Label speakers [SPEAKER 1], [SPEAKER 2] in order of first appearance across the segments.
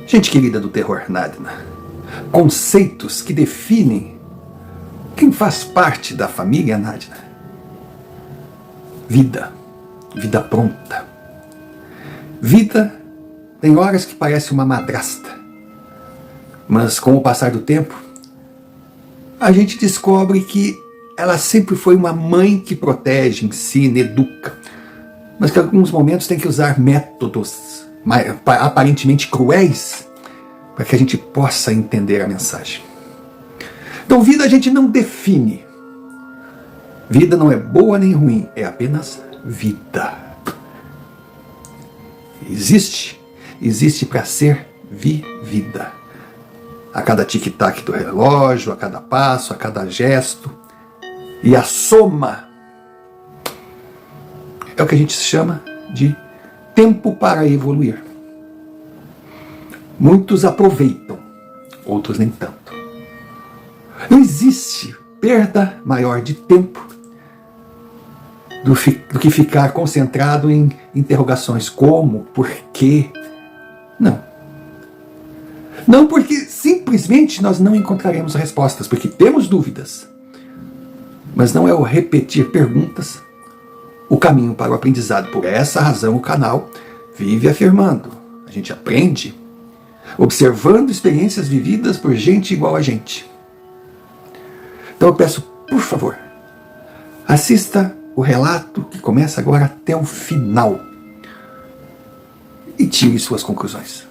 [SPEAKER 1] Gente querida do terror Nadna, conceitos que definem quem faz parte da família Nadna. Vida, vida pronta. Vida tem horas que parece uma madrasta, mas com o passar do tempo, a gente descobre que ela sempre foi uma mãe que protege, ensina, educa, mas que em alguns momentos tem que usar métodos aparentemente cruéis para que a gente possa entender a mensagem. Então, vida a gente não define. Vida não é boa nem ruim, é apenas vida. Existe para ser vivida. A cada tic-tac do relógio, a cada passo, a cada gesto. E a soma é o que a gente chama de tempo para evoluir. Muitos aproveitam, outros nem tanto. Não existe perda maior de tempo do que ficar concentrado em interrogações como, por quê. Não. Não, porque simplesmente nós não encontraremos respostas, porque temos dúvidas. Mas não é o repetir perguntas o caminho para o aprendizado. Por essa razão o canal vive afirmando. A gente aprende observando experiências vividas por gente igual a gente. Então eu peço, por favor, assista o relato que começa agora até o final e tire suas conclusões.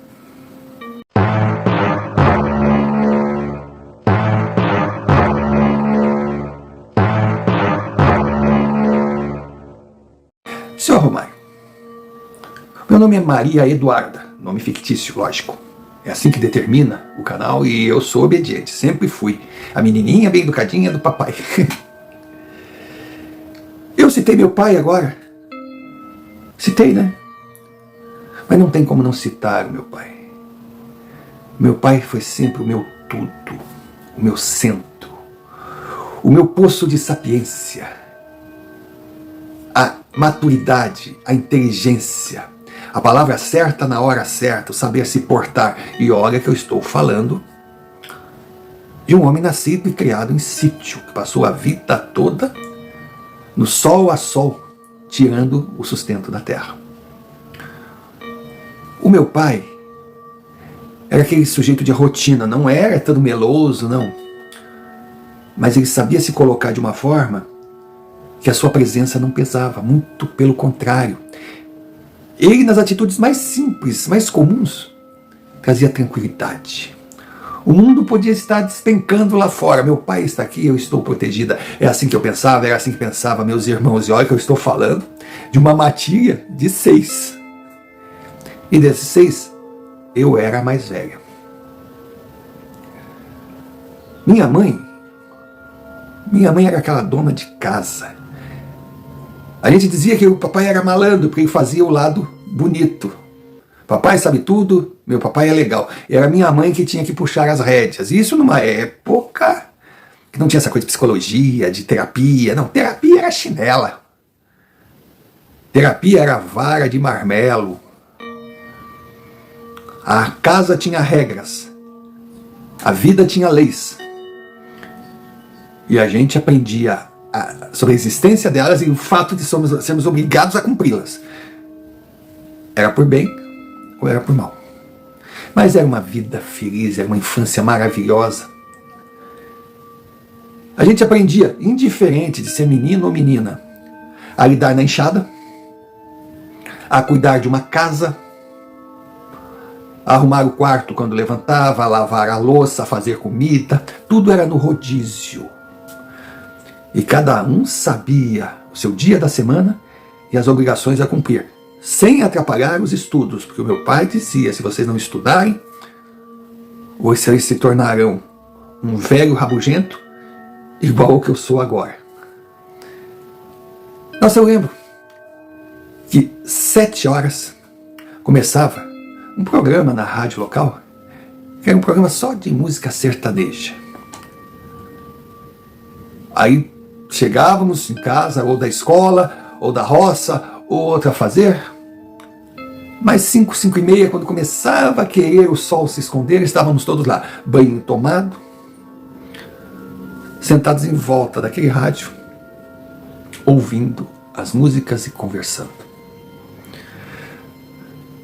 [SPEAKER 1] Senhor Romário, meu nome é Maria Eduarda, nome fictício, lógico. É assim que determina o canal e eu sou obediente, sempre fui. A menininha bem educadinha do papai. Eu citei meu pai agora. Citei, né? Mas não tem como não citar o meu pai. Meu pai foi sempre o meu tudo, o meu centro, o meu poço de sapiência, a maturidade, a inteligência, a palavra certa na hora certa, o saber se portar. E olha que eu estou falando de um homem nascido e criado em sítio, que passou a vida toda no sol a sol, tirando o sustento da terra. O meu pai era aquele sujeito de rotina, não era todo meloso, não. Mas ele sabia se colocar de uma forma que a sua presença não pesava, muito pelo contrário. Ele, nas atitudes mais simples, mais comuns, trazia tranquilidade. O mundo podia estar despencando lá fora. Meu pai está aqui, eu estou protegida. É assim que eu pensava, era assim que pensavam meus irmãos. E olha que eu estou falando de uma matilha de 6. E desses 6, eu era a mais velha. Minha mãe era aquela dona de casa. A gente dizia que o papai era malandro, porque ele fazia o lado bonito. Papai sabe tudo, meu papai é legal. Era minha mãe que tinha que puxar as rédeas. Isso numa época que não tinha essa coisa de psicologia, de terapia. Não, terapia era chinela. Terapia era vara de marmelo. A casa tinha regras. A vida tinha leis. E a gente aprendia sobre a existência delas e o fato de sermos obrigados a cumpri-las. Era por bem ou era por mal. Mas era uma vida feliz, era uma infância maravilhosa. A gente aprendia, indiferente de ser menino ou menina, a lidar na enxada, a cuidar de uma casa, a arrumar o quarto quando levantava, a lavar a louça, a fazer comida. Tudo era no rodízio. E cada um sabia o seu dia da semana e as obrigações a cumprir, sem atrapalhar os estudos, porque o meu pai dizia, se vocês não estudarem, vocês se tornarão um velho rabugento, igual ao que eu sou agora. Nossa, eu lembro que 7 horas começava um programa na rádio local, que era um programa só de música sertaneja. Aí chegávamos em casa, ou da escola, ou da roça, ou outra a fazer. Mais 5, 5 e meia, quando começava a querer o sol se esconder, estávamos todos lá, banho tomado, sentados em volta daquele rádio, ouvindo as músicas e conversando.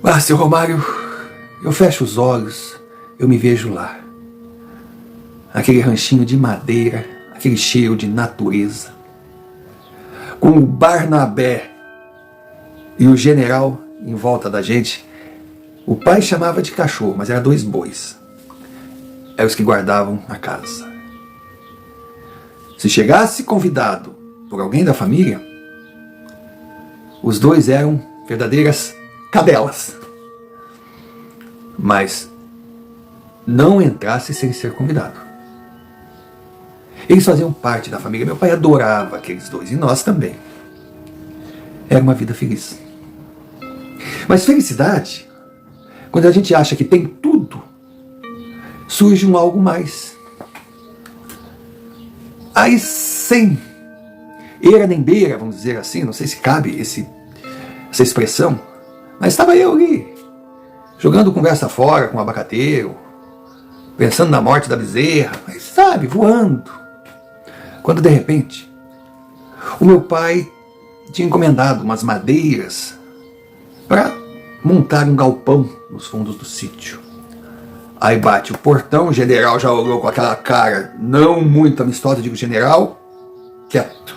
[SPEAKER 1] Ah, seu Romário, eu fecho os olhos, eu me vejo lá. Aquele ranchinho de madeira, aquele cheiro de natureza, com o Barnabé e o general em volta da gente. O pai chamava de cachorro, mas eram 2 bois. Eram os que guardavam a casa. Se chegasse convidado por alguém da família, os 2 eram verdadeiras cadelas. Mas não entrasse sem ser convidado. Eles faziam parte da família. Meu pai adorava aqueles 2 e nós também. Era uma vida feliz. Mas felicidade, quando a gente acha que tem tudo, surge um algo mais. Aí sem eira nem beira, vamos dizer assim, não sei se cabe essa expressão, mas estava eu ali, jogando conversa fora com o abacateiro, pensando na morte da bezerra, mas sabe, voando. Quando de repente, o meu pai tinha encomendado umas madeiras para montar um galpão nos fundos do sítio. Aí bate o portão, o general já olhou com aquela cara não muito amistosa, digo, general, quieto.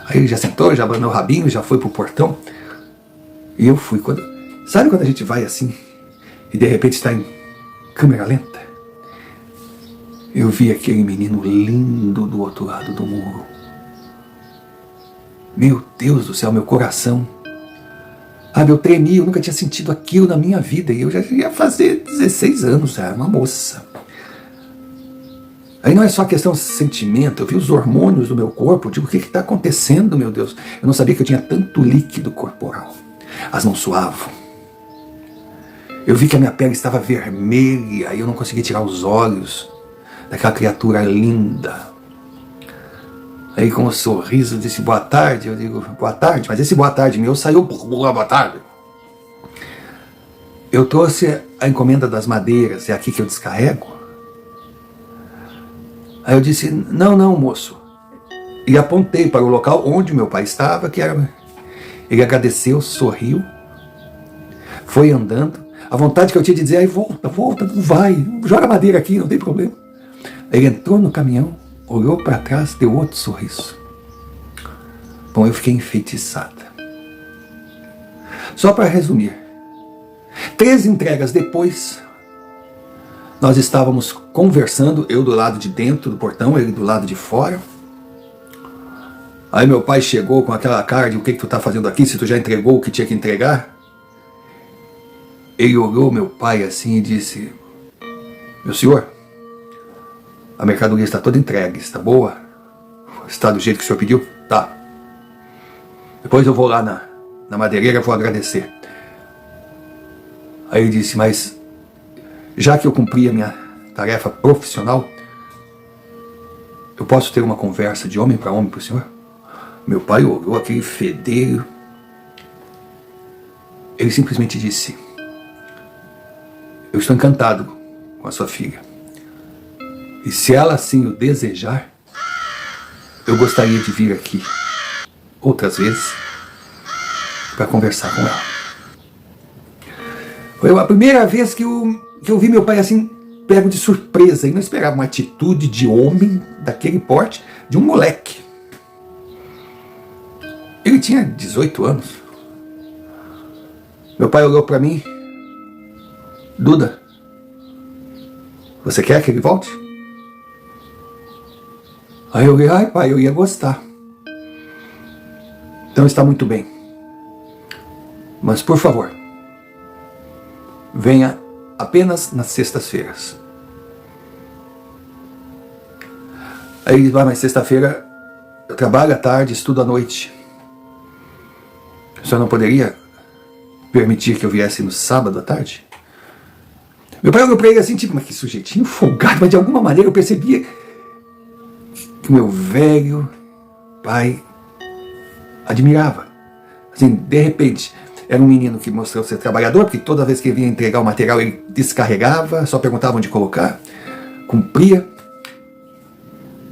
[SPEAKER 1] Aí ele já sentou, já abanou o rabinho, já foi pro portão. E eu fui. Sabe quando a gente vai assim, e de repente está em câmera lenta? Eu vi aquele menino lindo do outro lado do muro. Meu Deus do céu, meu coração. Eu tremi, eu nunca tinha sentido aquilo na minha vida. E eu já ia fazer 16 anos, era uma moça. Aí não é só questão de sentimento, eu vi os hormônios do meu corpo, eu digo, o que está acontecendo, meu Deus? Eu não sabia que eu tinha tanto líquido corporal. As mãos suavam. Eu vi que a minha pele estava vermelha e eu não conseguia tirar os olhos daquela criatura linda. Aí com um sorriso disse boa tarde, eu digo boa tarde, mas esse boa tarde meu saiu boa tarde. Eu trouxe a encomenda das madeiras, é aqui que eu descarrego? Aí eu disse, não moço. E apontei para o local onde meu pai estava, que era... Ele agradeceu, sorriu, foi andando. A vontade que eu tinha de dizer, aí volta, não vai, joga madeira aqui, não tem problema. Ele entrou no caminhão, olhou para trás, deu outro sorriso. Bom, eu fiquei enfeitiçada. Só para resumir, 3 entregas depois, nós estávamos conversando, eu do lado de dentro do portão, ele do lado de fora. Aí meu pai chegou com aquela cara de o que tu está fazendo aqui, se tu já entregou o que tinha que entregar. Ele olhou meu pai assim e disse, meu senhor, a mercadoria está toda entregue, está boa? Está do jeito que o senhor pediu? Tá. Depois eu vou lá na madeireira, vou agradecer. Aí ele disse, mas já que eu cumpri a minha tarefa profissional, eu posso ter uma conversa de homem para homem para o senhor? Meu pai olhou aquele fedelho. Ele simplesmente disse, eu estou encantado com a sua filha. E se ela assim o desejar, eu gostaria de vir aqui outras vezes para conversar com ela. Foi a primeira vez que eu vi meu pai assim, pego de surpresa, e não esperava uma atitude de homem daquele porte, de um moleque. Ele tinha 18 anos. Meu pai olhou para mim, Duda, você quer que ele volte? Aí eu falei, ai pai, eu ia gostar. Então está muito bem. Mas por favor, venha apenas nas sextas-feiras. Aí ele vai, mas sexta-feira eu trabalho à tarde, estudo à noite. O senhor não poderia permitir que eu viesse no sábado à tarde? Meu pai olhou para ele assim, tipo, mas que sujeitinho folgado, mas de alguma maneira eu percebia que o meu velho pai admirava. Assim, de repente, Era um menino que mostrou ser trabalhador, porque toda vez que ele vinha entregar o material, ele descarregava, só perguntava onde colocar, cumpria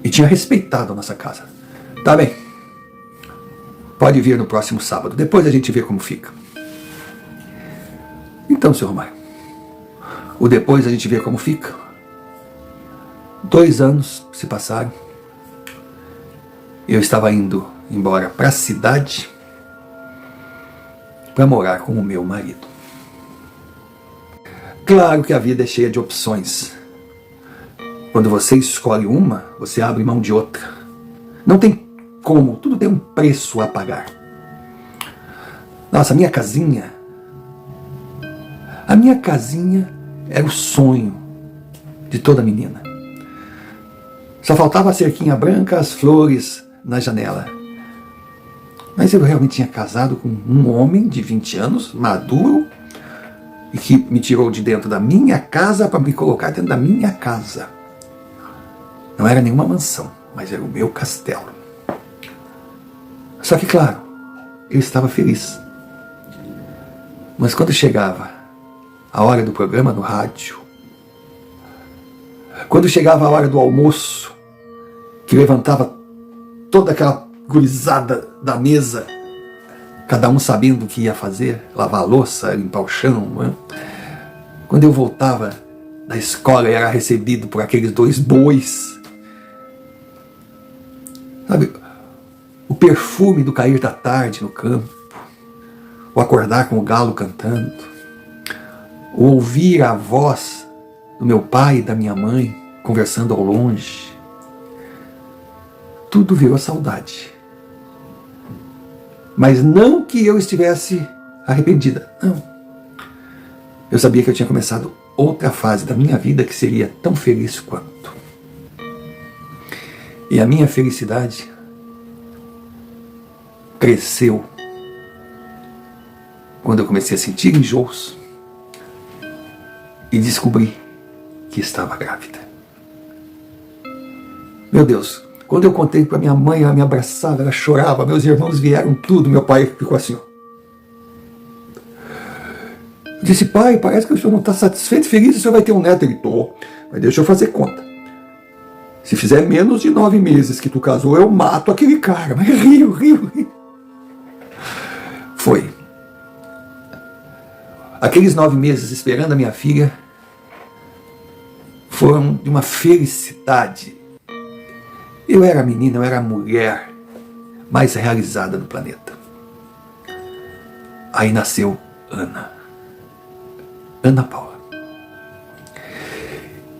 [SPEAKER 1] e tinha respeitado a nossa casa. Tá bem, pode vir no próximo sábado, depois a gente vê como fica. Então, senhor Romário, o depois a gente vê como fica. 2 anos se passaram. Eu estava indo embora para a cidade para morar com o meu marido. Claro que a vida é cheia de opções. Quando você escolhe uma, você abre mão de outra. Não tem como, tudo tem um preço a pagar. Nossa, a minha casinha era o sonho de toda menina. Só faltava a cerquinha branca, as flores na janela. Mas eu realmente tinha casado com um homem de 20 anos, maduro, e que me tirou de dentro da minha casa para me colocar dentro da minha casa. Não era nenhuma mansão, mas era o meu castelo. Só que, claro, eu estava feliz. Mas quando chegava a hora do programa no rádio, quando chegava a hora do almoço, que levantava toda aquela gurizada da mesa, cada um sabendo o que ia fazer, lavar a louça, limpar o chão, né? Quando eu voltava da escola, eu era recebido por aqueles 2 bois. Sabe, o perfume do cair da tarde no campo, o acordar com o galo cantando, o ouvir a voz do meu pai e da minha mãe conversando ao longe, tudo virou saudade. Mas não que eu estivesse arrependida, não. Eu sabia que eu tinha começado outra fase da minha vida que seria tão feliz quanto. E a minha felicidade cresceu quando eu comecei a sentir enjoos e descobri que estava grávida. Meu Deus, quando eu contei para minha mãe, ela me abraçava, ela chorava, meus irmãos vieram tudo, meu pai ficou assim. Eu disse, pai, parece que o senhor não está satisfeito, feliz, o senhor vai ter um neto. Ele, tô, mas deixa eu fazer conta. Se fizer menos de 9 meses que tu casou, eu mato aquele cara. Mas rio. Foi. Aqueles 9 meses esperando a minha filha foram de uma felicidade. Eu era a menina, eu era a mulher mais realizada do planeta. Aí nasceu Ana Paula.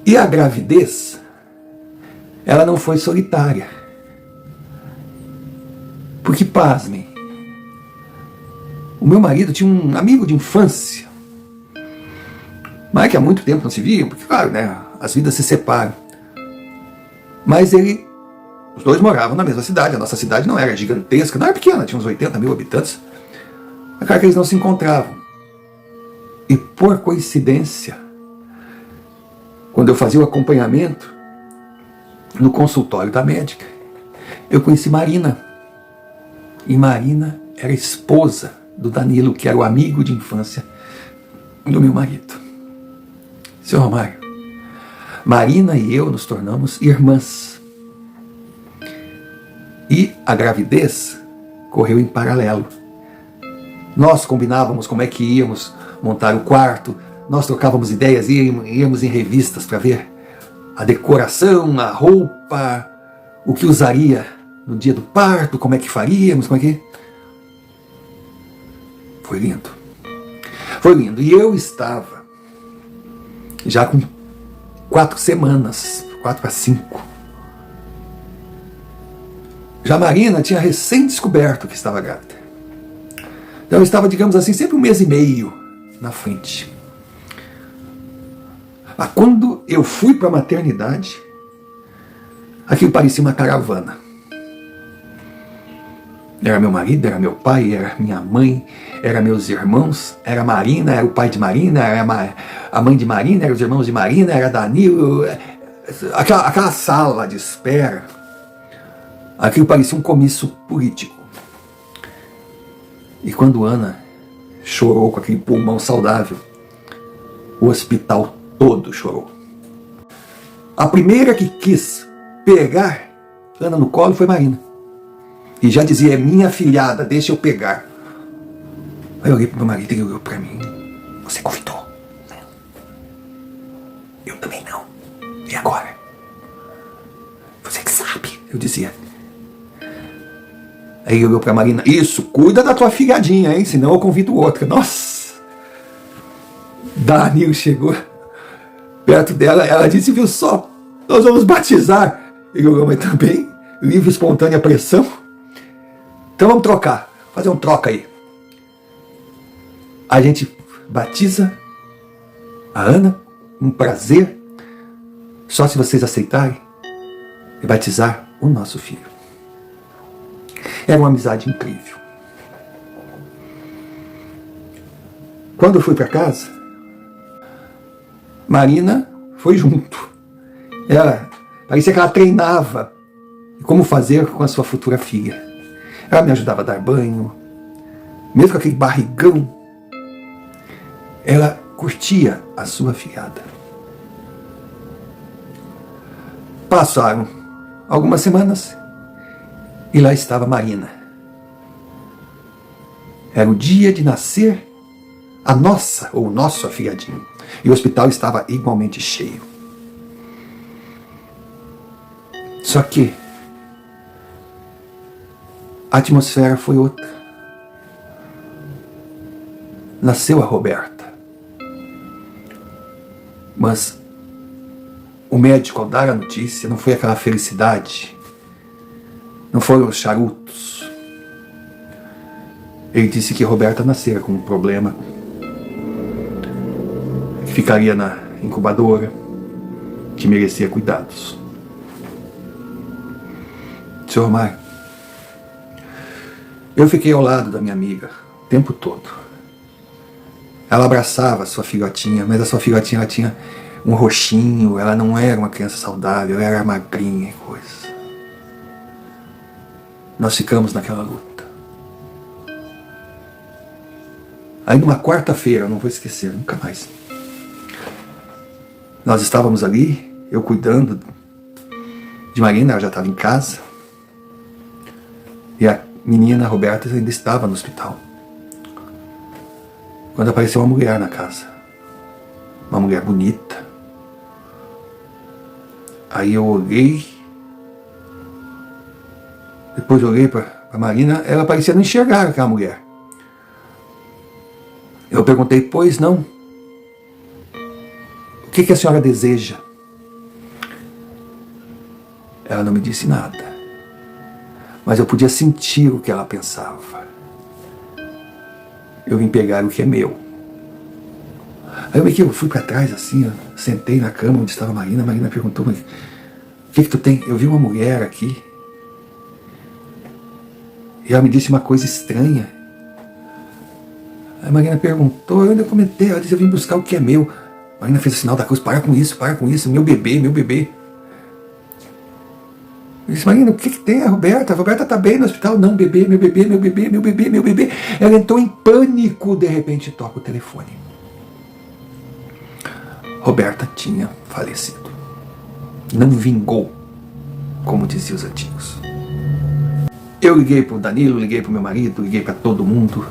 [SPEAKER 1] E a gravidez, ela não foi solitária. Porque, pasmem, o meu marido tinha um amigo de infância, mas que há muito tempo não se viam, porque, claro, né, as vidas se separam. Mas os dois moravam na mesma cidade, a nossa cidade não era gigantesca, não era pequena, tinha uns 80 mil habitantes. É claro que eles não se encontravam. E por coincidência, quando eu fazia o acompanhamento no consultório da médica, eu conheci Marina. E Marina era esposa do Danilo, que era o amigo de infância do meu marido. Seu Romário, Marina e eu nos tornamos irmãs. E a gravidez correu em paralelo. Nós combinávamos como é que íamos montar o quarto, nós trocávamos ideias, íamos em revistas para ver a decoração, a roupa, o que usaria no dia do parto, como é que faríamos, como é que... Foi lindo. Foi lindo. E eu estava já com 4 semanas, 4 a 5. Já Marina tinha recém descoberto que estava grávida. Então eu estava, digamos assim, sempre 1 mês e meio na frente. Mas quando eu fui para a maternidade, aquilo parecia uma caravana. Era meu marido, era meu pai, era minha mãe, era meus irmãos, era Marina, era o pai de Marina, era a mãe de Marina, eram os irmãos de Marina, era Danilo, aquela sala de espera. Aquilo parecia um comício político. E quando Ana chorou com aquele pulmão saudável. O hospital todo chorou. A primeira que quis pegar Ana no colo foi Marina. E já dizia, é minha filhada, deixa eu pegar. Aí eu olhei pro meu marido e ele olhou pra mim. Você convidou? Não. Eu também não. E agora? Você que sabe, eu dizia. Aí ele olhou pra Marina. Isso, cuida da tua filhadinha, hein? Senão eu convido outra. Nossa! Danilo chegou perto dela. Ela disse, viu só? Nós vamos batizar. Ele olhou, mas também livre, espontânea pressão. Então vamos trocar. Fazer um troca aí. A gente batiza a Ana. Um prazer. Só se vocês aceitarem. E batizar o nosso filho. Era uma amizade incrível. Quando eu fui para casa, Marina foi junto. Parecia que ela treinava como fazer com a sua futura filha. Ela me ajudava a dar banho, mesmo com aquele barrigão. Ela curtia a sua filhada. Passaram algumas semanas e lá estava Marina. Era o dia de nascer a nossa ou o nosso afilhadinho. E o hospital estava igualmente cheio. Só que a atmosfera foi outra. Nasceu a Roberta. Mas o médico, ao dar a notícia, não foi aquela felicidade. Não foram os charutos. Ele disse que Roberta nascera com um problema. Que ficaria na incubadora. Que merecia cuidados. Senhor Mário, eu fiquei ao lado da minha amiga o tempo todo. Ela abraçava a sua filhotinha, mas a sua filhotinha ela tinha um roxinho, ela não era uma criança saudável, ela era magrinha e coisa. Nós ficamos naquela luta. Aí numa quarta-feira, eu não vou esquecer, nunca mais. Nós estávamos ali, eu cuidando de Marina, ela já estava em casa. E a menina Roberta ainda estava no hospital. Quando apareceu uma mulher na casa. Uma mulher bonita. Aí eu olhei. Depois eu olhei para Marina. Ela parecia não enxergar aquela mulher. Eu perguntei, pois não. O que a senhora deseja? Ela não me disse nada. Mas eu podia sentir o que ela pensava. Eu vim pegar o que é meu. Aí eu fui para trás assim, eu sentei na cama onde estava a Marina. A Marina perguntou, mas o que tu tem? Eu vi uma mulher aqui. E ela me disse uma coisa estranha. Aí a Marina perguntou, eu ainda comentei, ela disse, eu vim buscar o que é meu. A Marina fez o sinal da cruz, para com isso, meu bebê, meu bebê. Eu disse, Marina, o que tem a Roberta? A Roberta está bem no hospital. Não, bebê, meu bebê, meu bebê, meu bebê, meu bebê. Ela entrou em pânico, de repente toca o telefone. Roberta tinha falecido. Não vingou, como diziam os antigos. Eu liguei para o Danilo, liguei para o meu marido, liguei para todo mundo.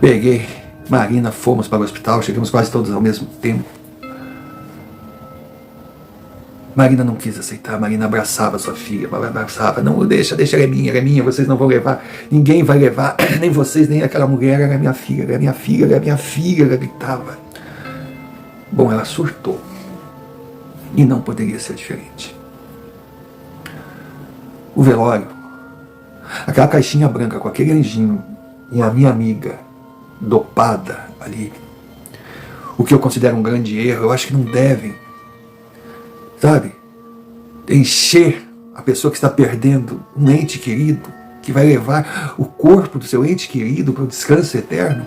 [SPEAKER 1] Peguei Marina, fomos para o hospital, chegamos quase todos ao mesmo tempo. Marina não quis aceitar, Marina abraçava sua filha, abraçava, não, deixa, ela é minha, vocês não vão levar, ninguém vai levar, nem vocês, nem aquela mulher, ela é minha filha, ela é minha filha, ela é minha filha, ela gritava. Bom, ela surtou, e não poderia ser diferente. O velório, aquela caixinha branca com aquele anjinho, e a minha amiga, dopada ali, o que eu considero um grande erro, eu acho que não devem, sabe, encher a pessoa que está perdendo um ente querido, que vai levar o corpo do seu ente querido para o descanso eterno,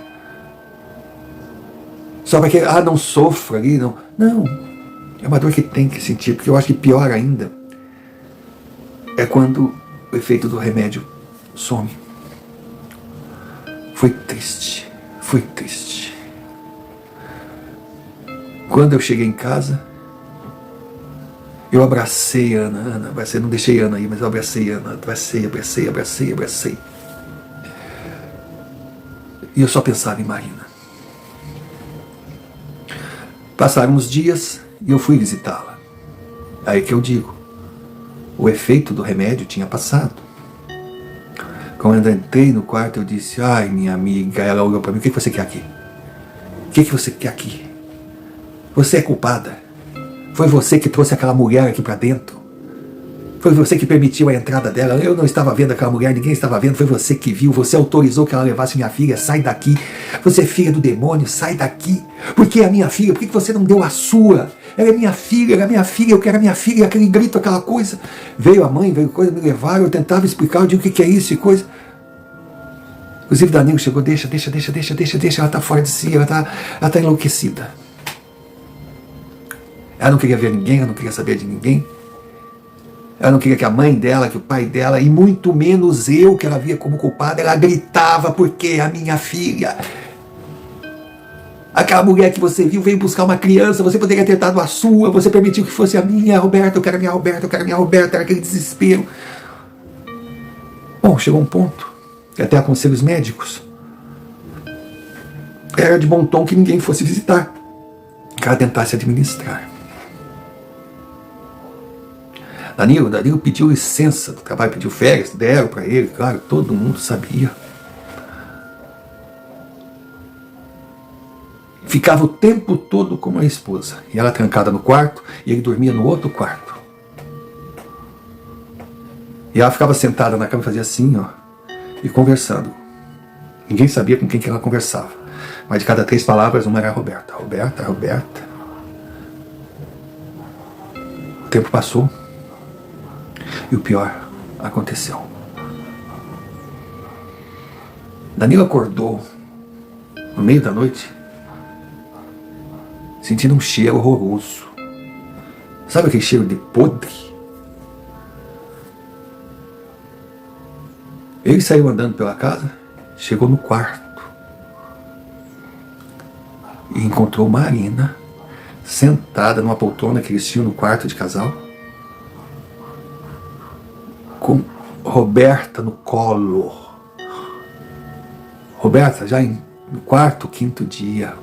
[SPEAKER 1] só para que não sofra ali, não, é uma dor que tem que sentir, porque eu acho que pior ainda é quando o efeito do remédio some. Foi triste, foi triste. Quando eu cheguei em casa, eu abracei a Ana, abracei, não deixei a Ana aí, mas eu abracei a Ana, abracei. E eu só pensava em Marina. Passaram uns dias e eu fui visitá-la. Aí que eu digo, o efeito do remédio tinha passado. Quando eu entrei no quarto, eu disse, ai, minha amiga, ela olhou para mim, o que você quer aqui? O que você quer aqui? Você é culpada. Foi você que trouxe aquela mulher aqui para dentro. Foi você que permitiu a entrada dela. Eu não estava vendo aquela mulher, ninguém estava vendo. Foi você que viu, você autorizou que ela levasse minha filha. Sai daqui. Você é filha do demônio, sai daqui. Por que a minha filha? Por que você não deu a sua? Ela é minha filha, eu quero a minha filha. Aquele grito, aquela coisa. Veio a mãe, veio coisa, me levaram. Eu tentava explicar, eu digo o que é isso e coisa. Inclusive Danilo chegou, deixa. Ela está fora de si, ela tá enlouquecida. Ela não queria ver ninguém, ela não queria saber de ninguém. Ela não queria que a mãe dela, que o pai dela, e muito menos eu, que ela via como culpada, ela gritava, porque a minha filha, aquela mulher que você viu, veio buscar uma criança, você poderia ter dado a sua, você permitiu que fosse a minha, Roberta, eu quero a minha Roberta, era aquele desespero. Bom, chegou um ponto, que até aconselho os médicos, era de bom tom que ninguém fosse visitar, que ela tentasse administrar. Danilo pediu licença do trabalho, pediu férias, deram para ele, claro, todo mundo sabia. Ficava o tempo todo com a esposa, e ela trancada no quarto, e ele dormia no outro quarto. E ela ficava sentada na cama e fazia assim, ó, e conversando. Ninguém sabia com quem que ela conversava, mas de cada 3 palavras, uma era Roberta. O tempo passou. E o pior aconteceu. Danilo acordou no meio da noite sentindo um cheiro horroroso. Sabe aquele cheiro de podre? Ele saiu andando pela casa, chegou no quarto e encontrou Marina sentada numa poltrona que eles tinham no quarto de casal, com Roberta no colo. Roberta já no 4º, 5º dia.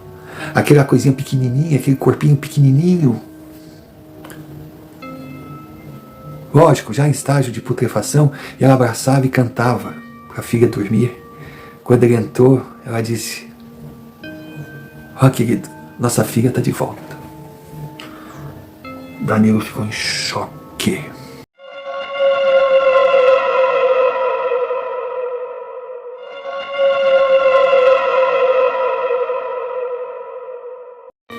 [SPEAKER 1] Aquela coisinha pequenininha, aquele corpinho pequenininho. Lógico, já em estágio de putrefação, e ela abraçava e cantava para a filha dormir. Quando ele entrou, ela disse, ó, querido, nossa filha está de volta. Danilo ficou em choque.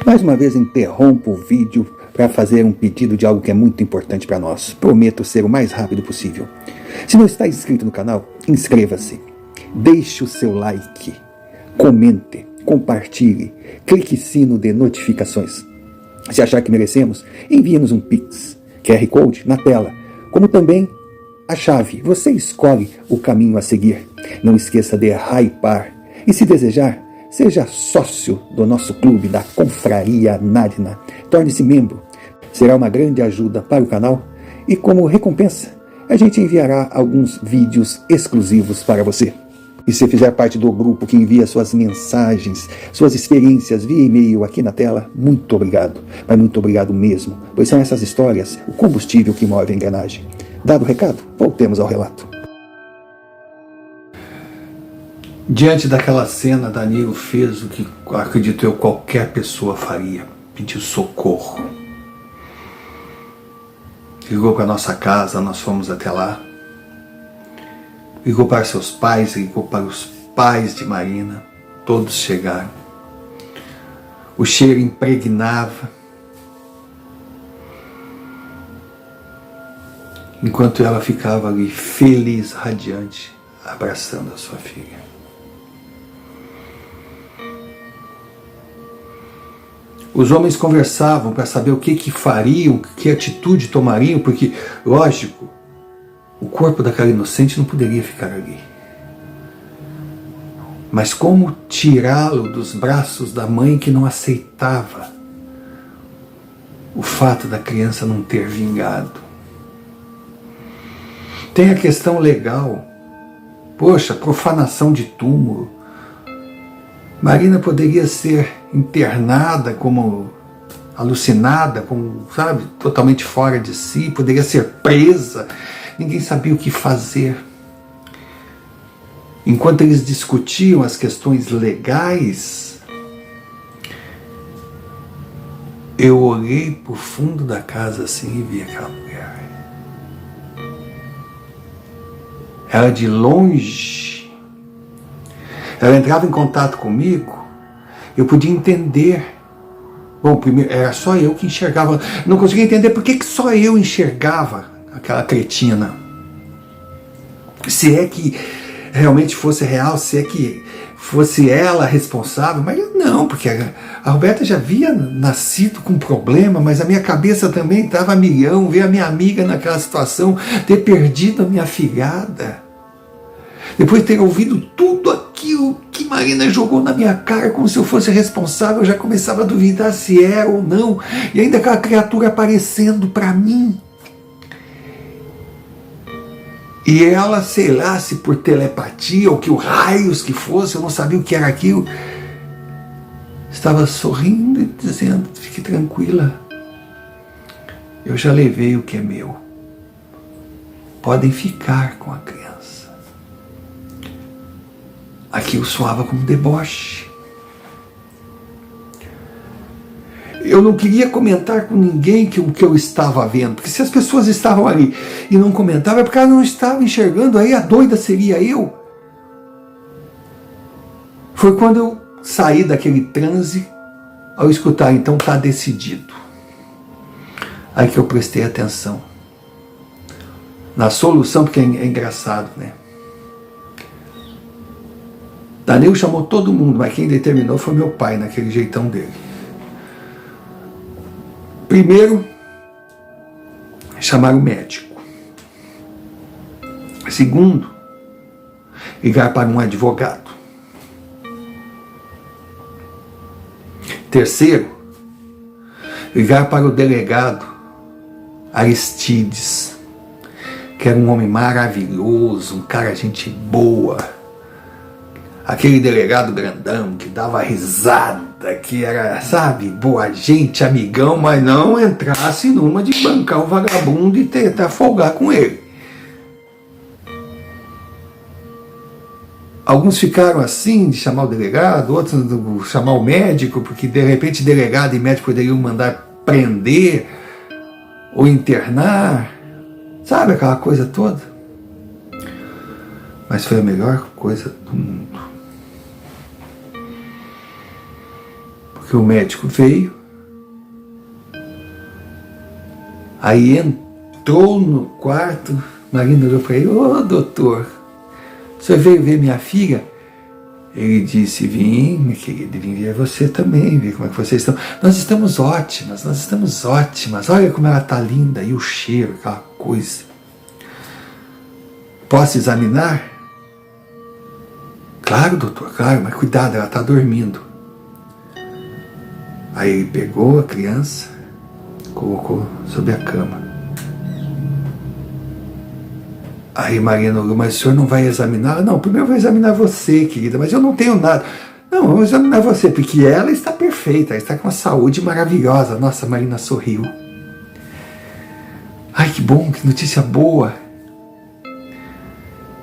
[SPEAKER 1] Mais uma vez interrompo o vídeo para fazer um pedido de algo que é muito importante para nós. Prometo ser o mais rápido possível. Se não está inscrito no canal, inscreva-se. Deixe o seu like. Comente, compartilhe, clique sino de notificações. Se achar que merecemos, envie-nos um Pix. QR Code na tela. Como também a chave. Você escolhe o caminho a seguir. Não esqueça de hypar. E se desejar, seja sócio do nosso clube da Confraria Narina. Torne-se membro. Será uma grande ajuda para o canal. E como recompensa, a gente enviará alguns vídeos exclusivos para você. E se fizer parte do grupo que envia suas mensagens, suas experiências via e-mail aqui na tela, muito obrigado. Mas muito obrigado mesmo, pois são essas histórias o combustível que move a engrenagem. Dado o recado, voltemos ao relato. Diante daquela cena, Danilo fez o que, acredito eu, qualquer pessoa faria. Pediu socorro. Ligou para a nossa casa, nós fomos até lá. Ligou para seus pais, ligou para os pais de Marina. Todos chegaram. O cheiro impregnava. Enquanto ela ficava ali, feliz, radiante, abraçando a sua filha. Os homens conversavam para saber o que fariam, que atitude tomariam, porque, lógico, o corpo daquela inocente não poderia ficar ali. Mas como tirá-lo dos braços da mãe que não aceitava o fato da criança não ter vingado? Tem a questão legal. Poxa, profanação de túmulo. Marina poderia ser internada como alucinada, como, sabe, totalmente fora de si, poderia ser presa, ninguém sabia o que fazer. Enquanto eles discutiam as questões legais, eu olhei para o fundo da casa assim e vi aquela mulher. Ela de longe, ela entrava em contato comigo, eu podia entender. Bom, primeiro, era só eu que enxergava. Não conseguia entender por que só eu enxergava aquela cretina. Se é que realmente fosse real, se é que fosse ela responsável, mas eu não, porque a Roberta já havia nascido com problema, mas a minha cabeça também estava a milhão, ver a minha amiga naquela situação, ter perdido a minha afilhada, depois de ter ouvido tudo aquilo que Marina jogou na minha cara como se eu fosse responsável, eu já começava a duvidar se era ou não, e ainda aquela criatura aparecendo para mim. E ela, sei lá, se por telepatia ou que raios que fosse, eu não sabia o que era aquilo, estava sorrindo e dizendo: fique tranquila, eu já levei o que é meu, podem ficar com a criança. Aquilo soava como deboche. Eu não queria comentar com ninguém o que eu estava vendo, porque se as pessoas estavam ali e não comentavam, é porque elas não estavam enxergando, aí a doida seria eu. Foi quando eu saí daquele transe, ao escutar, então está decidido. Aí que eu prestei atenção na solução, porque é engraçado, né? Danilo chamou todo mundo, mas quem determinou foi meu pai, naquele jeitão dele. Primeiro, chamar o médico. Segundo, ligar para um advogado. Terceiro, ligar para o delegado Aristides, que era um homem maravilhoso, um cara gente boa. Aquele delegado grandão que dava risada, que era, sabe, boa gente, amigão, mas não entrasse numa de bancar o vagabundo e tentar folgar com ele. Alguns ficaram assim, de chamar o delegado, outros de chamar o médico, porque de repente delegado e médico poderiam mandar prender ou internar, sabe aquela coisa toda? Mas foi a melhor coisa do mundo. Porque o médico veio, aí entrou no quarto, Marina olhou para ele: ô doutor, o senhor veio ver minha filha? Ele disse: vim, minha querida, vim ver você também, ver como é que vocês estão. Nós estamos ótimas, olha como ela está linda, e o cheiro, aquela coisa. Posso examinar? Claro, doutor, claro, mas cuidado, ela está dormindo. Aí ele pegou a criança, colocou sobre a cama. Aí Marina olhou: mas o senhor não vai examinar? Não, primeiro eu vou examinar você, querida, mas eu não tenho nada. Não, eu vou examinar você, porque ela está perfeita, ela está com uma saúde maravilhosa. Nossa, Marina sorriu. Ai, que bom, que notícia boa.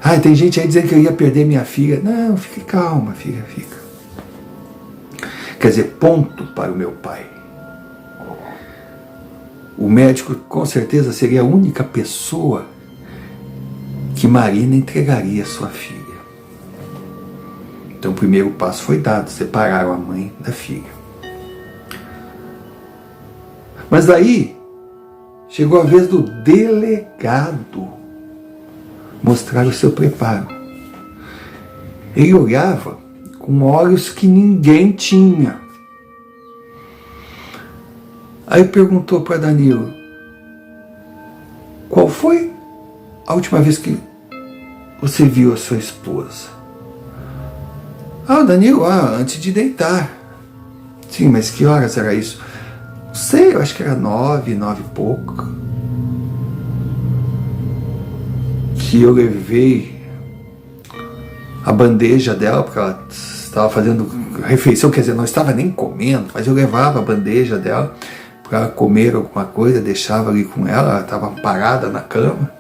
[SPEAKER 1] Ai, tem gente aí dizendo que eu ia perder minha filha. Não, fique calma, filha, fica. Quer dizer, ponto para o meu pai. O médico com certeza seria a única pessoa que Marina entregaria a sua filha. Então o primeiro passo foi dado, separaram a mãe da filha. Mas daí chegou a vez do delegado mostrar o seu preparo. Ele olhava com olhos que ninguém tinha. Aí perguntou para Danilo: qual foi a última vez que você viu a sua esposa? Ah, o Danilo, antes de deitar. Sim, mas que horas era isso? Não sei, eu acho que era 9 e pouco. Que eu levei a bandeja dela, porque ela estava fazendo refeição, quer dizer, não estava nem comendo, mas eu levava a bandeja dela para ela comer alguma coisa, deixava ali com ela estava parada na cama.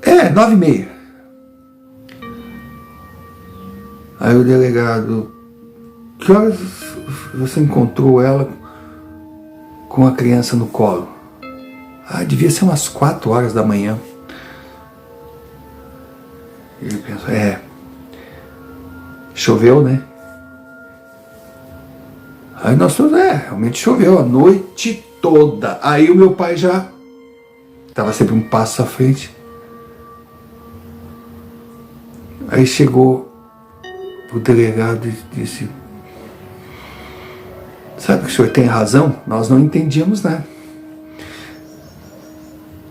[SPEAKER 1] É, 9h30. Aí o delegado, que horas você encontrou ela com a criança no colo? Devia ser umas 4 horas da manhã. Ele pensou, choveu, né? Aí nós todos, realmente choveu a noite toda. Aí o meu pai já estava sempre um passo à frente. Aí chegou o delegado e disse, sabe que o senhor tem razão? Nós não entendíamos nada.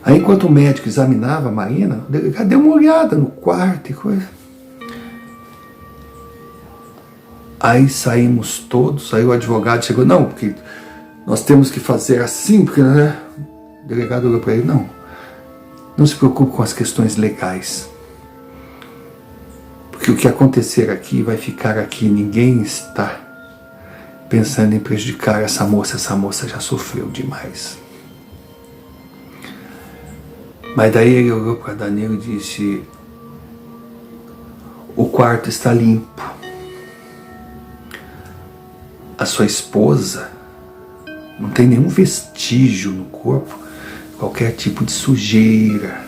[SPEAKER 1] Aí enquanto o médico examinava a Marina, o delegado deu uma olhada no quarto e coisa. Aí saímos todos, aí o advogado chegou, não, porque nós temos que fazer assim, porque, né? O delegado olhou para ele, não se preocupe com as questões legais. Porque o que acontecer aqui vai ficar aqui, ninguém está pensando em prejudicar essa moça já sofreu demais. Mas daí ele olhou para Danilo e disse, o quarto está limpo. A sua esposa não tem nenhum vestígio no corpo, qualquer tipo de sujeira.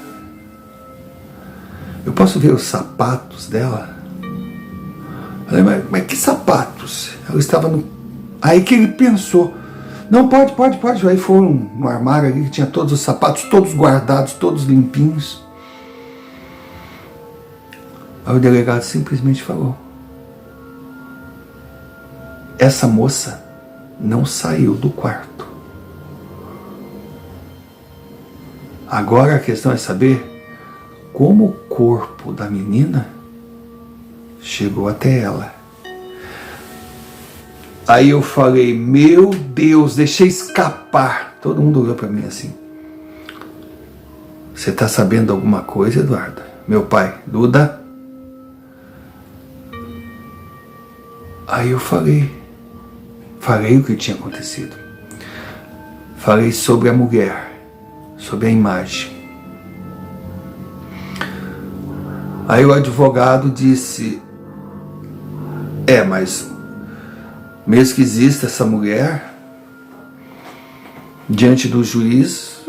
[SPEAKER 1] Eu posso ver os sapatos dela? Eu falei, mas que sapatos? Ela estava no... Aí que ele pensou, não, pode. Aí foi no armário ali que tinha todos os sapatos, todos guardados, todos limpinhos. Aí o delegado simplesmente falou, essa moça não saiu do quarto. Agora a questão é saber como o corpo da menina chegou até ela. Aí eu falei, meu Deus, deixei escapar. Todo mundo olhou para mim assim. Você está sabendo alguma coisa, Eduardo? Meu pai, Duda? Aí eu falei o que tinha acontecido. Falei sobre a mulher, sobre a imagem. Aí o advogado disse, mas mesmo que exista essa mulher, diante do juiz,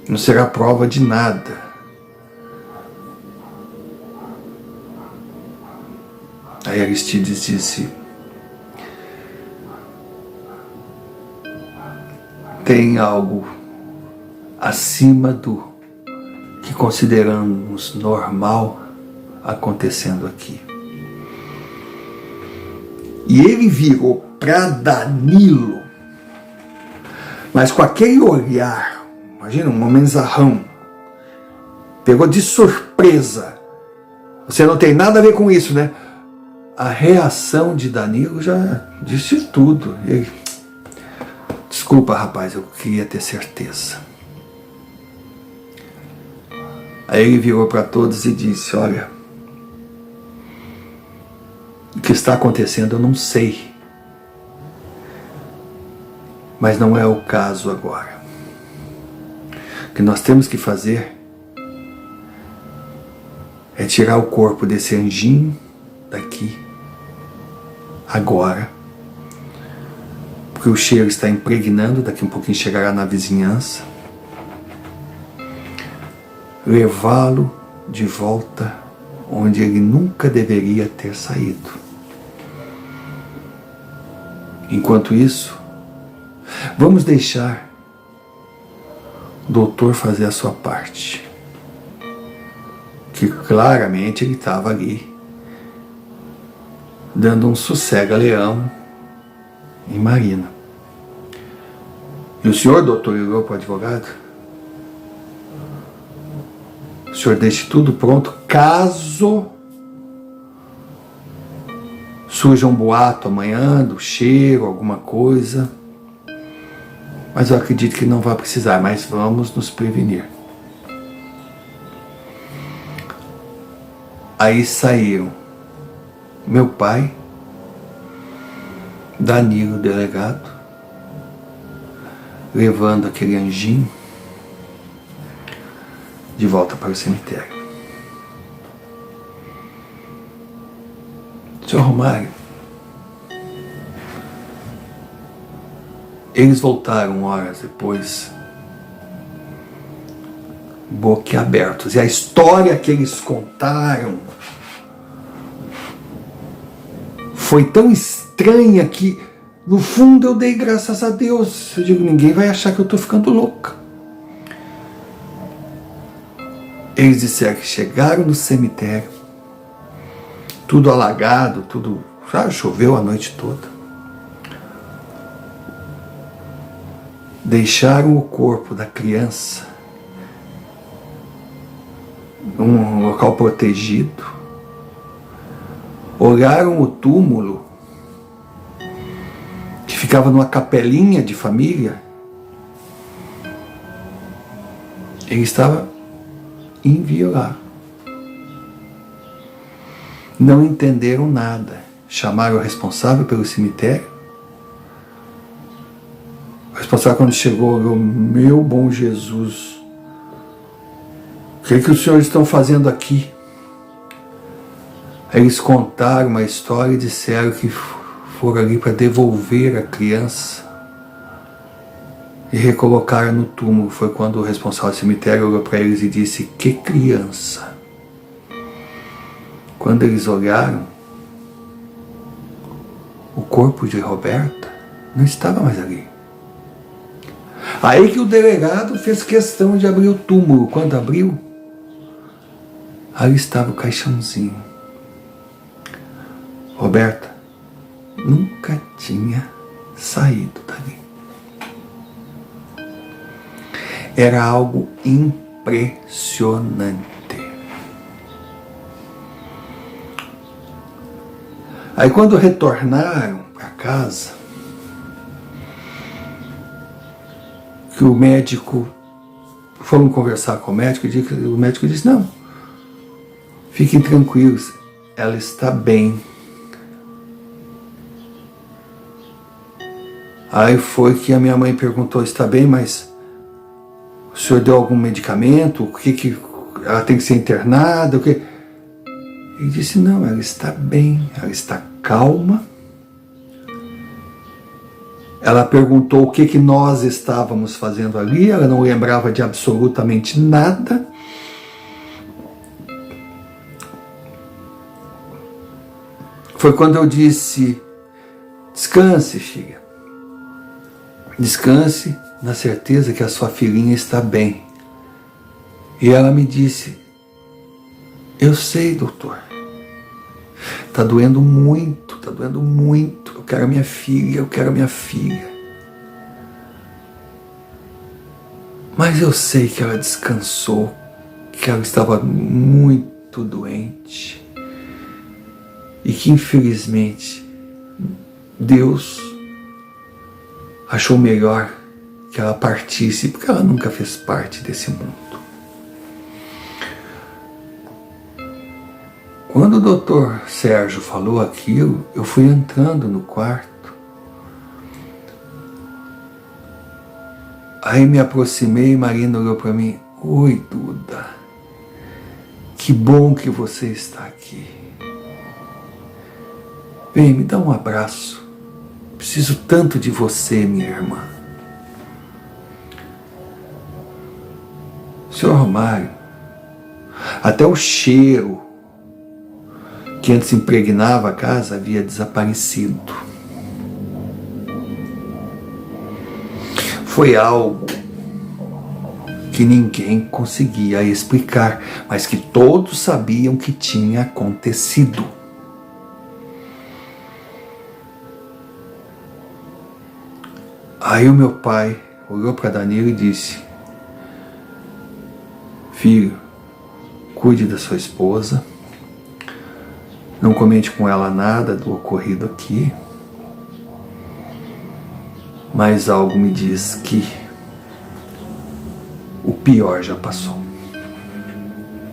[SPEAKER 1] não será prova de nada. Aí Aristides disse, tem algo acima do que consideramos normal acontecendo aqui. E ele virou para Danilo, mas com aquele olhar, imagina, um homenzarrão, pegou de surpresa. Você não tem nada a ver com isso, né? A reação de Danilo já disse tudo. Ele, desculpa, rapaz, eu queria ter certeza. Aí ele virou para todos e disse, olha, o que está acontecendo eu não sei, mas não é o caso agora. O que nós temos que fazer é tirar o corpo desse anjinho daqui, agora, porque o cheiro está impregnando, daqui um pouquinho chegará na vizinhança, levá-lo de volta onde ele nunca deveria ter saído. Enquanto isso, vamos deixar o doutor fazer a sua parte, que claramente ele estava ali dando um sossega-leão em Marina. E o senhor, doutor, olhou para o advogado? o senhor deixe tudo pronto, caso surja um boato amanhã, do cheiro, alguma coisa. Mas eu acredito que não vai precisar, mas vamos nos prevenir. Aí saíram meu pai, Danilo, delegado, levando aquele anjinho de volta para o cemitério. Senhor Romário, eles voltaram horas depois, boquiabertos. E a história que eles contaram foi tão estranha que, no fundo, eu dei graças a Deus. Eu digo, ninguém vai achar que eu estou ficando louca. Eles disseram que chegaram no cemitério, tudo alagado, tudo, já choveu a noite toda. Deixaram o corpo da criança num local protegido, olharam o túmulo que ficava numa capelinha de família. Ele estava inviolável. Não entenderam nada. Chamaram o responsável pelo cemitério. O responsável, quando chegou, olhou: meu bom Jesus, o que os senhores estão fazendo aqui? Eles contaram uma história e disseram que foram ali para devolver a criança e recolocaram no túmulo. Foi quando o responsável do cemitério olhou para eles e disse: que criança? Quando eles olharam, o corpo de Roberta não estava mais ali. Aí que o delegado fez questão de abrir o túmulo. Quando abriu, ali estava o caixãozinho. Roberta nunca tinha saído dali. Era algo impressionante. Aí quando retornaram para casa, que o médico, foram conversar com o médico disse: não, fiquem tranquilos, ela está bem. Aí foi que a minha mãe perguntou: está bem, mas o senhor deu algum medicamento? O que ela tem que ser internada? O que? Ele disse: não, ela está bem, ela está calma. Ela perguntou o que nós estávamos fazendo ali, ela não lembrava de absolutamente nada. Foi quando eu disse: descanse, filha. Descanse na certeza que a sua filhinha está bem. E ela me disse: eu sei, doutor. Está doendo muito, está doendo muito. Eu quero a minha filha, eu quero a minha filha. Mas eu sei que ela descansou, que ela estava muito doente. E que, infelizmente, Deus achou melhor que ela partisse, porque ela nunca fez parte desse mundo. Quando o doutor Sérgio falou aquilo, eu fui entrando no quarto. Aí me aproximei e Marina olhou para mim: oi, Duda, que bom que você está aqui. Vem, me dá um abraço. Preciso tanto de você, minha irmã. Senhor Romário, até o cheiro que antes impregnava a casa havia desaparecido. Foi algo que ninguém conseguia explicar, mas que todos sabiam que tinha acontecido. Aí o meu pai olhou para Danilo e disse: filho, cuide da sua esposa, não comente com ela nada do ocorrido aqui, mas algo me diz que o pior já passou.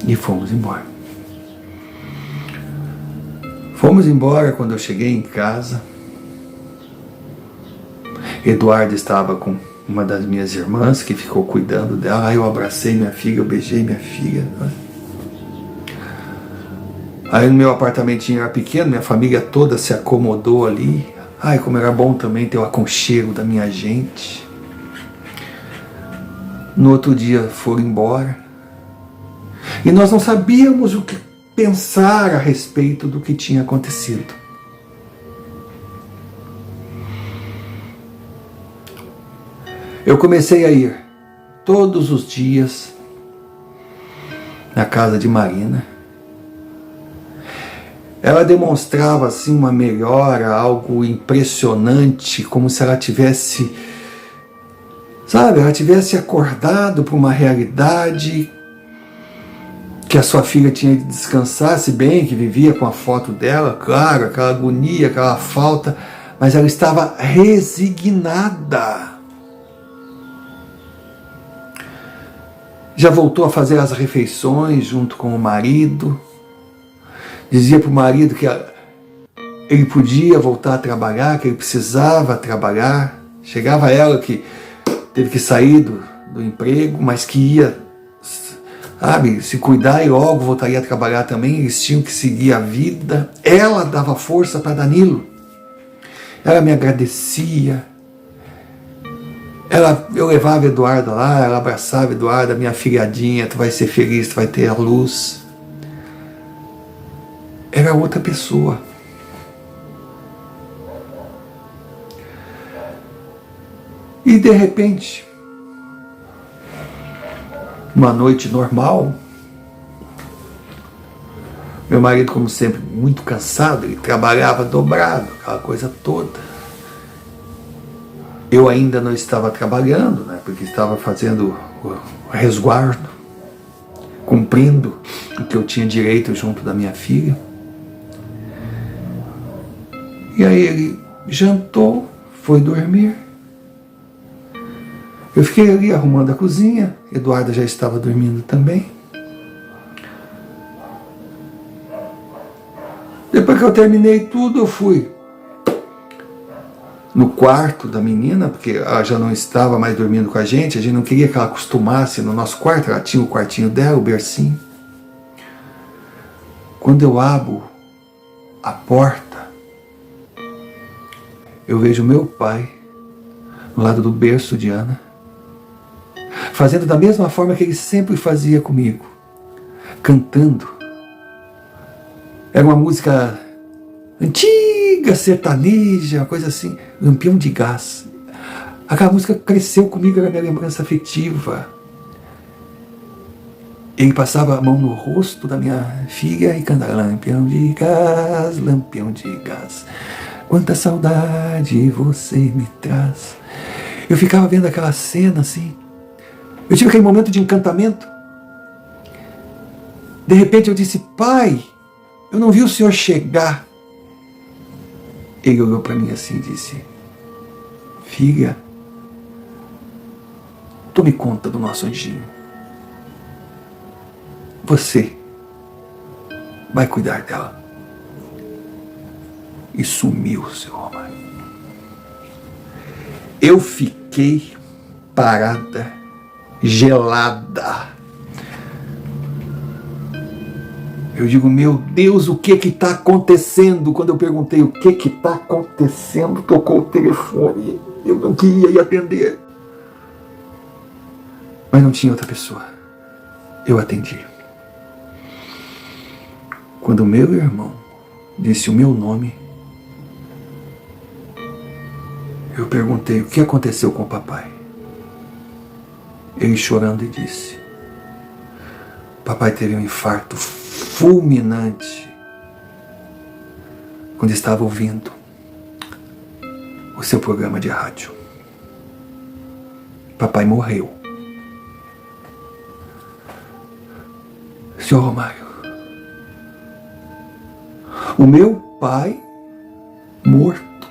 [SPEAKER 1] E fomos embora. Fomos embora. Quando eu cheguei em casa, Eduardo estava com uma das minhas irmãs que ficou cuidando dela. Aí eu abracei minha filha, eu beijei minha filha. Aí no meu apartamentinho era pequeno, minha família toda se acomodou ali. Ai, como era bom também ter o aconchego da minha gente. No outro dia foram embora. E nós não sabíamos o que pensar a respeito do que tinha acontecido. Eu comecei a ir todos os dias na casa de Marina. Ela demonstrava assim uma melhora, algo impressionante, como se ela tivesse, sabe, ela tivesse acordado para uma realidade que a sua filha tinha de descansar, se bem que vivia com a foto dela, claro, aquela agonia, aquela falta, mas ela estava resignada. Já voltou a fazer as refeições junto com o marido. Dizia para o marido que ele podia voltar a trabalhar, que ele precisava trabalhar. Chegava ela que teve que sair do emprego, mas que ia, sabe, se cuidar e logo voltaria a trabalhar também. Eles tinham que seguir a vida. Ela dava força para Danilo. Ela me agradecia. Eu levava Eduardo lá, ela abraçava Eduardo, minha filhadinha, tu vai ser feliz, tu vai ter a luz. Era outra pessoa. E de repente, uma noite normal, meu marido, como sempre, muito cansado, ele trabalhava dobrado, aquela coisa toda. Eu ainda não estava trabalhando, né, porque estava fazendo o resguardo, cumprindo o que eu tinha direito junto da minha filha. E aí ele jantou, foi dormir. Eu fiquei ali arrumando a cozinha, Eduardo já estava dormindo também. Depois que eu terminei tudo, eu fui no quarto da menina, porque ela já não estava mais dormindo com a gente não queria que ela acostumasse no nosso quarto, ela tinha o quartinho dela, o bercinho. Quando eu abro a porta, eu vejo meu pai no lado do berço de Ana, fazendo da mesma forma que ele sempre fazia comigo, cantando. Era uma música antiga, sertaneja, uma coisa assim, Lampião de Gás. Aquela música cresceu comigo, era minha lembrança afetiva. Ele passava a mão no rosto da minha filha e cantava Lampião de Gás, Lampião de Gás, quanta saudade você me traz. Eu ficava vendo aquela cena assim. Eu tive aquele momento de encantamento. De repente eu disse: pai, eu não vi o senhor chegar. Ele olhou para mim assim e disse: filha, tome conta do nosso anjinho. Você vai cuidar dela. E sumiu, seu Romário. Eu fiquei parada, gelada. Eu digo: meu Deus, o que está acontecendo? Quando eu perguntei o que está acontecendo, tocou o telefone. Eu não queria ir atender. Mas não tinha outra pessoa. Eu atendi. Quando o meu irmão disse o meu nome, eu perguntei o que aconteceu com o papai. Ele chorando e disse: papai teve um infarto fulminante quando estava ouvindo o seu programa de rádio. Papai morreu. Senhor Romário, o meu pai morto.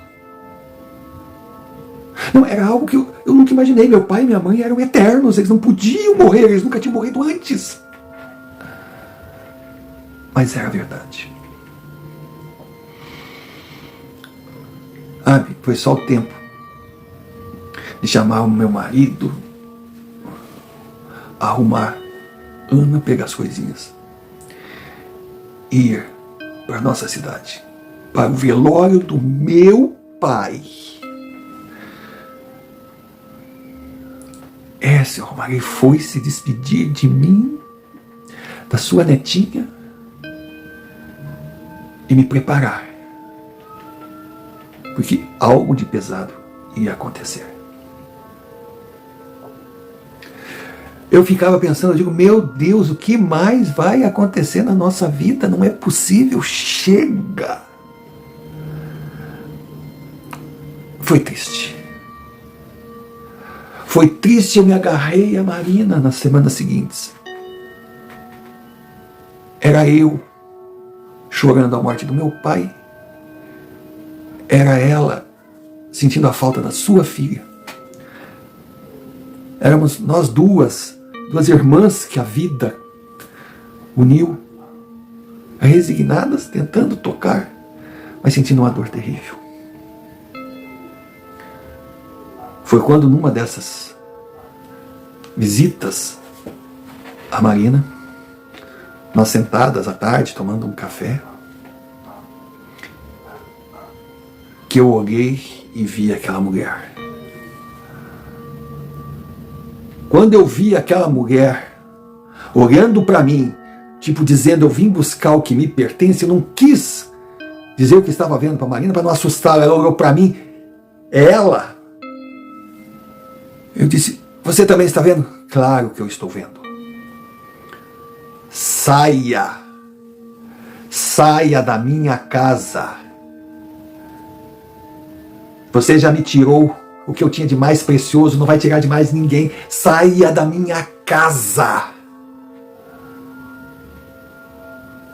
[SPEAKER 1] Não, era algo que eu nunca imaginei. Meu pai e minha mãe eram eternos, eles não podiam morrer, eles nunca tinham morrido antes. Mas era verdade. Foi só o tempo de chamar o meu marido, arrumar Ana, pegar as coisinhas, ir para nossa cidade, para o velório do meu pai. Senhor Romário, ele foi se despedir de mim, da sua netinha, e me preparar, porque algo de pesado ia acontecer. Eu ficava pensando, eu digo, meu Deus, o que mais vai acontecer na nossa vida? Não é possível, chega. Foi triste. Foi triste, eu me agarrei a Marina nas semanas seguintes. Era eu chorando a morte do meu pai. Era ela sentindo a falta da sua filha. Éramos nós duas irmãs que a vida uniu, resignadas, tentando tocar, mas sentindo uma dor terrível. Foi quando, numa dessas visitas à Marina, nós sentadas à tarde, tomando um café, que eu olhei e vi aquela mulher. Quando eu vi aquela mulher olhando para mim, tipo dizendo, eu vim buscar o que me pertence, eu não quis dizer o que estava vendo para a Marina para não assustá-la. Ela olhou para mim, é ela. Eu disse, você também está vendo? Claro que eu estou vendo. Saia. Saia da minha casa. Você já me tirou o que eu tinha de mais precioso, não vai tirar de mais ninguém. Saia da minha casa.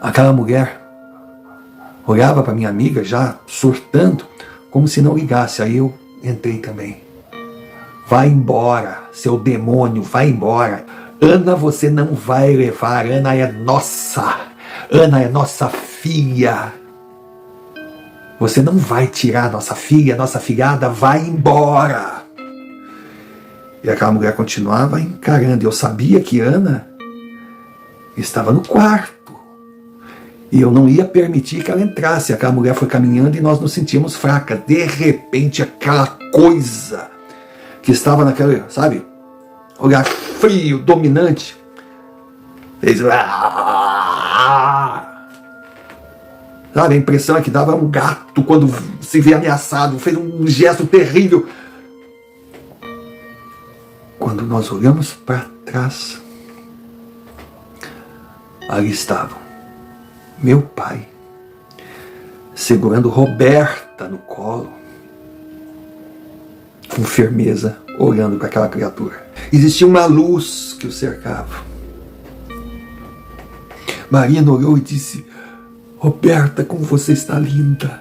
[SPEAKER 1] Aquela mulher olhava para minha amiga já surtando, como se não ligasse. Aí eu entrei também. Vai embora, seu demônio, vai embora. Ana, você não vai levar. Ana é nossa. Ana é nossa filha. Você não vai tirar nossa filha, nossa filhada, vai embora. E aquela mulher continuava encarando. Eu sabia que Ana estava no quarto. E eu não ia permitir que ela entrasse. Aquela mulher foi caminhando e nós nos sentimos fracas. De repente, aquela coisa que estava naquele, sabe, olhar frio, dominante, fez... Sabe, a impressão é que dava um gato quando se vê ameaçado, fez um gesto terrível. Quando nós olhamos para trás, ali estavam meu pai, segurando Roberta no colo, com firmeza, olhando para aquela criatura. Existia uma luz que o cercava. Marina olhou e disse, Roberta, como você está linda.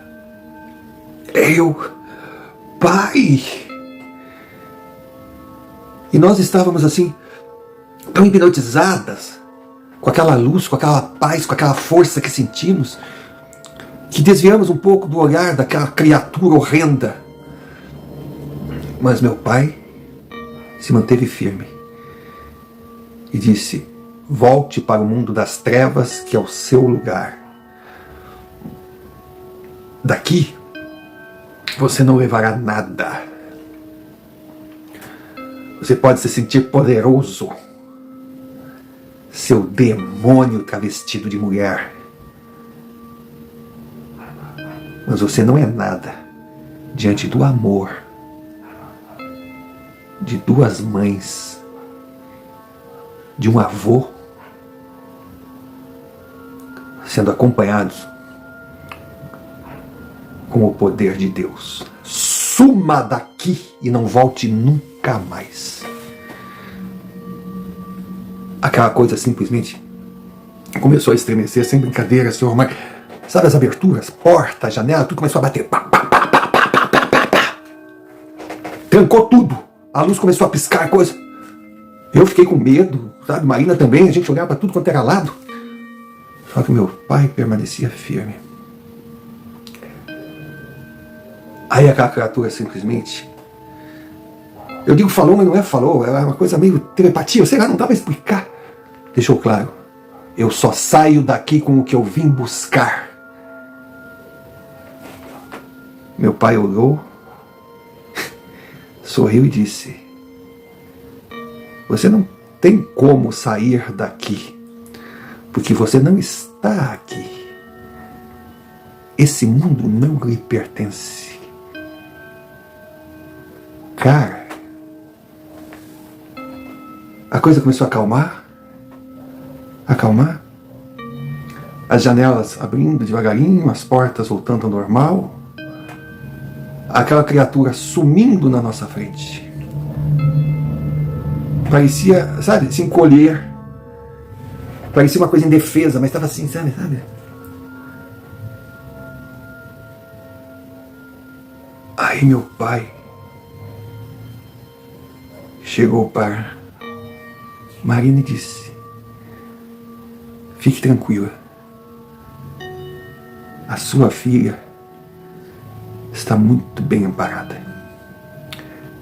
[SPEAKER 1] Eu, pai. E nós estávamos assim, tão hipnotizadas, com aquela luz, com aquela paz, com aquela força que sentimos, que desviamos um pouco do olhar daquela criatura horrenda. Mas meu pai se manteve firme e disse, volte para o mundo das trevas, que é o seu lugar. Daqui, você não levará nada. Você pode se sentir poderoso. Seu demônio travestido de mulher. Mas você não é nada diante do amor de duas mães, de um avô, sendo acompanhados com o poder de Deus. Suma daqui e não volte nunca mais. Aquela coisa simplesmente Começou a estremecer, sem brincadeira, senhor Romário. Sabe as aberturas, porta, janela, tudo começou a bater. Pá, pá, pá, pá, pá, pá, pá, pá. Trancou tudo. A luz começou a piscar, coisa. Eu fiquei com medo, sabe? Marina também, a gente olhava para tudo quanto era lado. Só que meu pai permanecia firme. Aí aquela criatura simplesmente... Eu digo falou, mas não é falou. É uma coisa meio telepatia, sei lá, não dá para explicar. Deixou claro. Eu só saio daqui com o que eu vim buscar. Meu pai olhou, sorriu e disse: você não tem como sair daqui, porque você não está aqui. Esse mundo não lhe pertence. Cara, a coisa começou a acalmar. As janelas abrindo devagarinho, as portas voltando ao normal. Aquela criatura sumindo na nossa frente. Parecia, sabe, se encolher. Parecia uma coisa indefesa, mas estava assim, sabe? Aí meu pai chegou para Marina e disse: fique tranquila. A sua filha está muito bem amparada.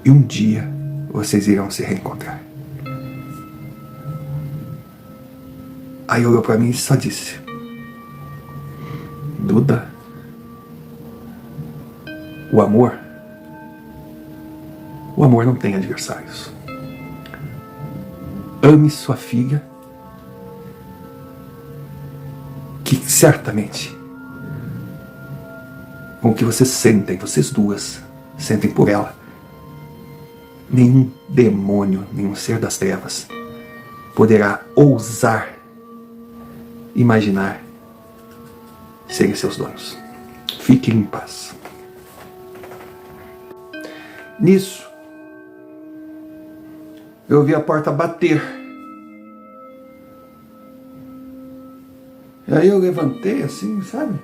[SPEAKER 1] E um dia vocês irão se reencontrar. Aí olhou para mim e só disse: Duda, o amor não tem adversários. Ame sua filha, que certamente com o que vocês sentem, vocês duas sentem por ela, nenhum demônio, nenhum ser das trevas poderá ousar imaginar serem seus donos. Fiquem em paz. Nisso, eu ouvi a porta bater. E aí eu levantei assim, sabe?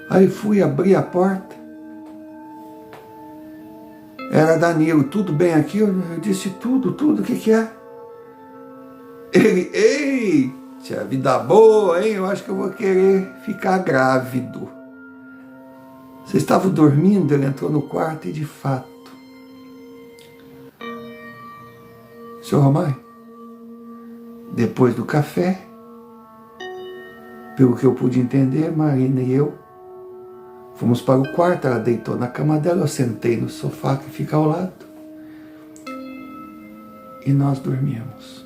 [SPEAKER 1] Aí fui abrir a porta. Era Danilo. Tudo bem aqui? Eu disse tudo, o que é? Ele, eita, vida boa, hein? Eu acho que eu vou querer ficar grávido. Você estava dormindo? Ele entrou no quarto e de fato. Senhor Romário, depois do café, pelo que eu pude entender, Marina e eu fomos para o quarto, ela deitou na cama dela, eu sentei no sofá que fica ao lado e nós dormíamos.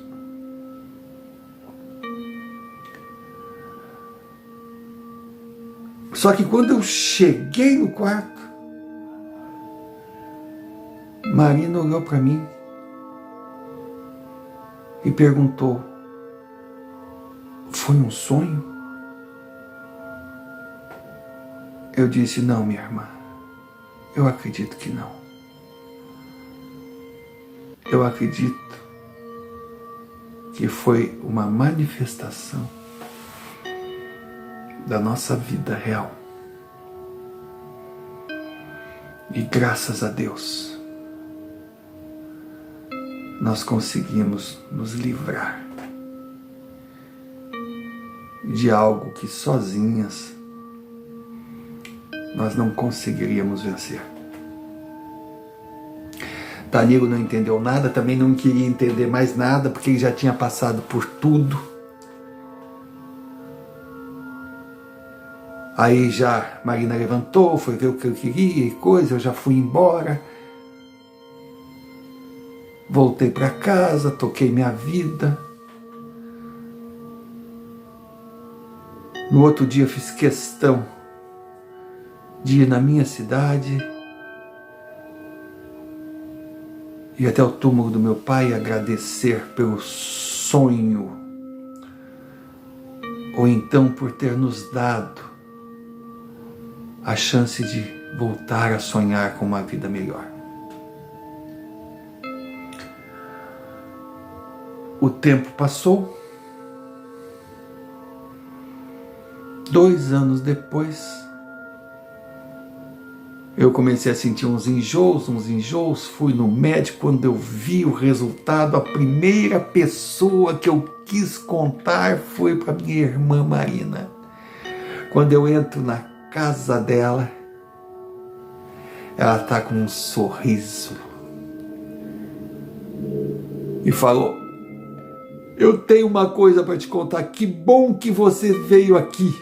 [SPEAKER 1] Só que quando eu cheguei no quarto, Marina olhou para mim e perguntou: foi um sonho? Eu disse: não, minha irmã, eu acredito que não. Eu acredito que foi uma manifestação da nossa vida real. E graças a Deus, nós conseguimos nos livrar de algo que sozinhas nós não conseguiríamos vencer. Danilo não entendeu nada, também não queria entender mais nada, porque ele já tinha passado por tudo. Aí já Marina levantou, foi ver o que eu queria e coisa, eu já fui embora. Voltei para casa, toquei minha vida. No outro dia fiz questão de ir na minha cidade, ir até o túmulo do meu pai e agradecer pelo sonho, ou então por ter nos dado a chance de voltar a sonhar com uma vida melhor. O tempo passou. 2 anos depois, eu comecei a sentir uns enjoos. Fui no médico. Quando eu vi o resultado, a primeira pessoa que eu quis contar foi para minha irmã Marina. Quando eu entro na casa dela, ela está com um sorriso e falou: eu tenho uma coisa para te contar, que bom que você veio aqui.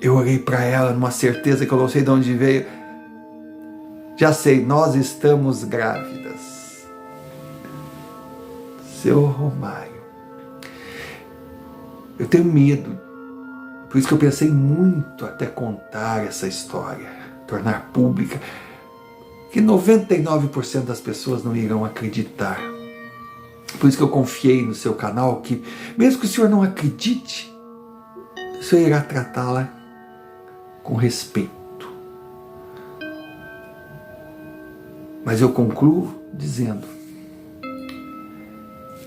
[SPEAKER 1] Eu olhei para ela numa certeza que eu não sei de onde veio. Já sei, nós estamos grávidas. Seu Romário, eu tenho medo, por isso que eu pensei muito até contar essa história, tornar pública, que 99% das pessoas não irão acreditar. Por isso que eu confiei no seu canal, que mesmo que o senhor não acredite, o senhor irá tratá-la com respeito. Mas eu concluo dizendo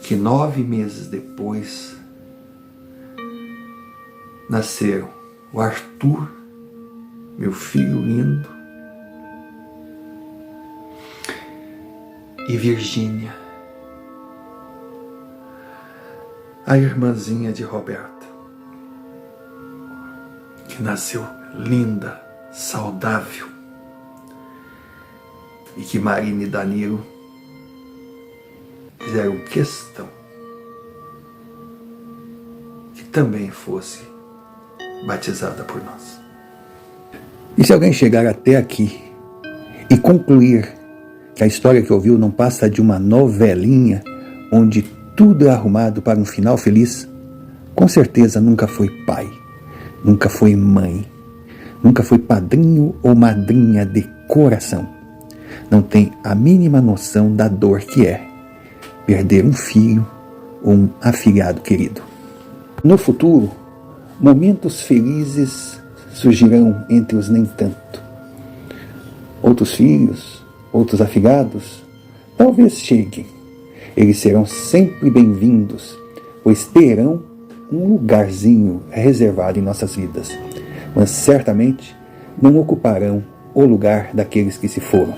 [SPEAKER 1] que 9 meses depois nasceram o Arthur, meu filho lindo, e Virgínia, a irmãzinha de Roberta, que nasceu linda, saudável, e que Marina e Danilo fizeram questão que também fosse batizada por nós. E se alguém chegar até aqui e concluir que a história que ouviu não passa de uma novelinha onde tudo é arrumado para um final feliz, com certeza nunca foi pai, nunca foi mãe, nunca foi padrinho ou madrinha de coração. Não tem a mínima noção da dor que é perder um filho ou um afilhado querido. No futuro, momentos felizes surgirão entre os nem tanto. Outros filhos, outros afilhados, talvez cheguem. Eles serão sempre bem-vindos, pois terão um lugarzinho reservado em nossas vidas, mas certamente não ocuparão o lugar daqueles que se foram.